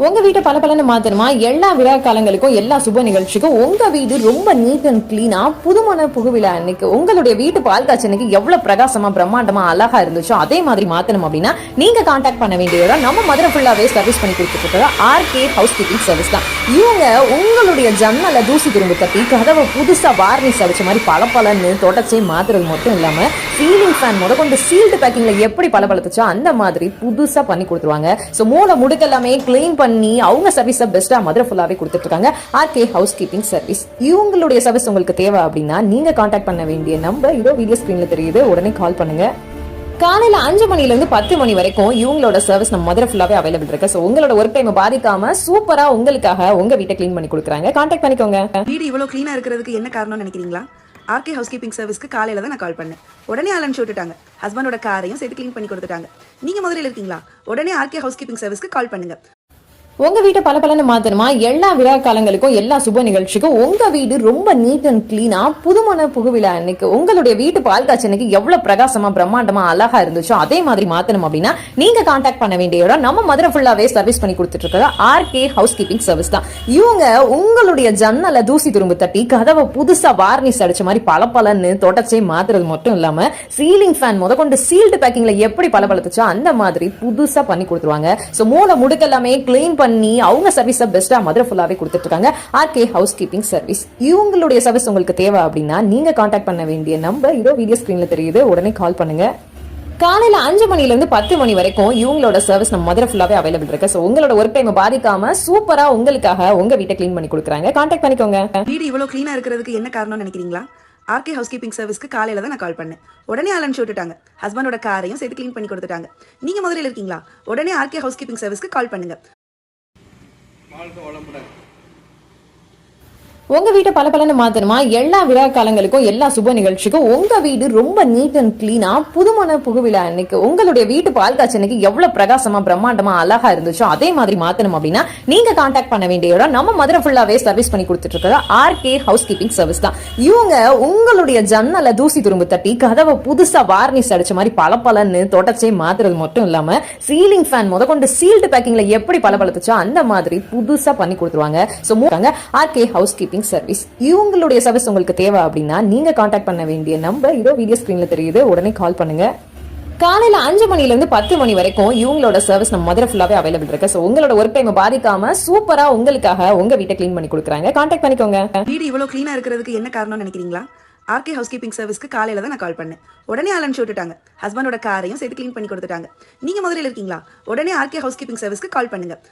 உங்க வீட்டை பளபளன்னு மாத்தணுமா? எல்லா விழா காலங்களுக்கும் எல்லா சுப நிகழ்ச்சிக்கும் உங்க வீடு ரொம்ப நீட் அண்ட் கிளீனா புதுமண புகுவிழா அன்னைக்கு உங்களுடைய வீட்டு பால் காய்ச்சி அன்னைக்கு எவ்வளவு பிரகாசமா பிரம்மாண்டமா அழகா இருந்துச்சோ அதே மாதிரி மாத்தணும் அப்படின்னா நீங்க கான்டாக்ட் பண்ண வேண்டியதோட நம்ம மதுரை ஃபுல்லாவே சர்வீஸ் பண்ணி கொடுத்துட்டு இருக்கிற ஆர்கே ஹவுஸ் கீப்பிங் சர்வீஸ் தான். இவங்க உங்களுடைய ஜன்னல தூசி திரும்ப தட்டி கதவை புதுசா வார்னிஷ் அடிச்ச மாதிரி பளபளன்னு தொடச்சே மாத்துறது மட்டும் இல்லாம சீலிங் ஃபேன் முத கொண்டு சீல்டு பேக்கிங்ல எப்படி பளபளத்துச்சோ அந்த மாதிரி புதுசா பண்ணி கொடுத்துருவாங்க. சோ மூல முடுக்க எல்லாமே கிளீன் பண்ணி அவங்க சர்வீஸ் பெஸ்டா மதுரை ஃபுல்லாவே கொடுத்துட்டு இருக்காங்க. RK housekeeping service. இவங்களுடைய சர்வீஸ் உங்களுக்கு தேவை அப்படின்னா நீங்க கான்டாக்ட் பண்ண வேண்டிய நம்பர் இதோ வீடியோ ஸ்கிரீன்ல தெரியுது, உடனே கால் பண்ணுங்க. காலையில 5 மணில இருந்து 10 மணி வரைக்கும் இவங்களோட சர்வீஸ் நம்ம மதுரை ஃபுல்லாவே அவைலபிள் இருக்கு. சோ உங்களோட ஒர்க் டைம் பாதிக்காம சூப்பரா உங்களுக்காக உங்க வீட்டை கிளீன் பண்ணி கொடுக்குறாங்க. கான்டாக்ட் பண்ணிக்கோங்க. வீடு இவ்வளவு கிளீனா இருக்கிறதுக்கு என்ன காரணம்னு நினைக்கிறீங்களா? ஆர்கே ஹவுஸ் கீப்பிங் சர்வீஸ்க்கு காலையில தான் நான் கால் பண்ணேன். உடனே அலன் விட்டுட்டாங்க. ஹஸ்பண்டோட காரையும் சேர்த்து கிளீன் பண்ணி கொடுத்துட்டாங்க. நீங்க மதுரையில் இருக்கீங்களா? உடனே ஆர்கே ஹவுஸ் கீப்பிங் சர்வீஸ்க்கு கால் பண்ணுங்க. உங்க வீட்டை பளபளன்னு மாத்தணுமா? எல்லா விழா காலங்களுக்கும் எல்லா சுப நிகழ்ச்சிக்கும் உங்க வீடு ரொம்ப நீட் அண்ட் கிளீனா புதுமண புகுவிழா அன்னைக்கு உங்களுடைய வீட்டு பால் காய்ச்சி அன்னைக்கு எவ்வளவு பிரகாசமா பிரம்மாண்டமா அழகா இருந்துச்சோ அதே மாதிரி மாத்தணும் அப்படின்னா நீங்க கான்டாக்ட் பண்ண வேண்டியதோட நம்ம மதுரை ஃபுல்லாவே சர்வீஸ் பண்ணி கொடுத்துட்டு இருக்கிற ஆர்கே ஹவுஸ் கீப்பிங் சர்வீஸ் தான். இவங்க உங்களுடைய ஜன்னல தூசி திரும்ப தட்டி கதவை புதுசா வார்னிஷ் அடிச்ச மாதிரி பளபளன்னு தொடச்சே மாத்துறது மட்டும் இல்லாம சீலிங் ஃபேன் முத கொண்டு சீல்டு பேக்கிங்ல எப்படி பளபளத்துச்சோ அந்த மாதிரி புதுசா பண்ணி கொடுத்துருவாங்க. சோ மூல முடுக்க எல்லாமே கிளீன் பண்ணி அவங்க சர்வீஸ் பெஸ்டா மதுரை ஃபுல்லாவே கொடுத்துட்டு இருக்காங்க. RK housekeeping service. இவங்களுடைய சர்வீஸ் உங்களுக்கு தேவை அப்படின்னா நீங்க கான்டாக்ட் பண்ண வேண்டிய நம்பர் இதோ வீடியோ ஸ்கிரீன்ல தெரியுது, உடனே கால் பண்ணுங்க. காலையில 5 மணில இருந்து 10 மணி வரைக்கும் இவங்களோட சர்வீஸ் நம்ம மதுரை ஃபுல்லாவே அவைலபிள் இருக்கு. சோ உங்களோட ஒர்க் டைம் பாதிக்காம சூப்பரா உங்களுக்காக உங்க வீட்டை கிளீன் பண்ணி கொடுக்குறாங்க. கான்டாக்ட் பண்ணிக்கோங்க. வீடு இவ்வளவு கிளீனா இருக்கிறதுக்கு என்ன காரணம்னு நினைக்கிறீங்களா? ஆர்கே ஹவுஸ் கீப்பிங் சர்வீஸ்க்கு காலையில தான் நான் கால் பண்ணேன். உடனே அலன் விட்டுட்டாங்க. ஹஸ்பண்டோட காரையும் சேர்த்து கிளீன் பண்ணி கொடுத்துட்டாங்க. நீங்க மதுரையில் இருக்கீங்களா? உடனே ஆர்கே ஹவுஸ் கீப்பிங் சர்வீஸ்க்கு கால் பண்ணுங்க. உங்க வீட்டை பளபளன்னு மாத்தணுமா? எல்லா விழா காலங்களுக்கும் எல்லா சுப நிகழ்ச்சிக்கும் உங்க வீடு ரொம்ப நீட் அண்ட் கிளீனா புதுமண புகுவிழா அன்னைக்கு உங்களுடைய வீட்டு பால் காய்ச்சி அன்னைக்கு எவ்வளவு பிரகாசமா பிரம்மாண்டமா அழகா இருந்துச்சோ அதே மாதிரி மாத்தணும் அப்படின்னா நீங்க கான்டாக்ட் பண்ண வேண்டியதோட நம்ம மதுரை ஃபுல்லாவே சர்வீஸ் பண்ணி கொடுத்துட்டு இருக்கிற ஆர்கே ஹவுஸ் கீப்பிங் சர்வீஸ் தான். இவங்க உங்களுடைய ஜன்னல தூசி திரும்ப தட்டி கதவை புதுசா வார்னிஷ் அடிச்ச மாதிரி பளபளன்னு தொடச்சே மாத்துறது மட்டும் இல்லாம சீலிங் ஃபேன் முத கொண்டு சீல்டு பேக்கிங்ல எப்படி பளபளத்துச்சோ அந்த மாதிரி புதுசா பண்ணி கொடுத்துருவாங்க. So RK housekeeping service. இவங்களுடைய சர்வீஸ் உங்களுக்கு தேவை அப்படின்னா நீங்க கான்டாக்ட் பண்ண வேண்டிய நம்பர் இதோ வீடியோ ஸ்கிரீன்ல தெரியுது, உடனே கால் பண்ணுங்க. காலையில 5 மணில இருந்து 10 மணி வரைக்கும் இவங்களோட சர்வீஸ் நம்ம மதுரை ஃபுல்லாவே அவைலபிள் இருக்கு. சோ உங்களோட ஒர்க் டைம் பாதிக்காம சூப்பரா உங்களுக்காக உங்க வீட்டை கிளீன் பண்ணி கொடுக்குறாங்க. கான்டாக்ட் பண்ணிக்கோங்க. வீடு இவ்வளவு கிளீனா இருக்கிறதுக்கு என்ன காரணம்னு நினைக்கிறீங்களா? ஆர்கே ஹவுஸ் கீப்பிங் சர்வீஸ்க்கு காலையில தான் நான் கால் பண்ணேன். உடனே அலன் விட்டுட்டாங்க. ஹஸ்பண்டோட காரையும் சேர்த்து கிளீன் பண்ணி கொடுத்துட்டாங்க. நீங்க மதுரையில் இருக்கீங்களா? உடனே ஆர்கே ஹவுஸ் கீப்பிங் சர்வீஸ்க்கு கால் பண்ணுங்க.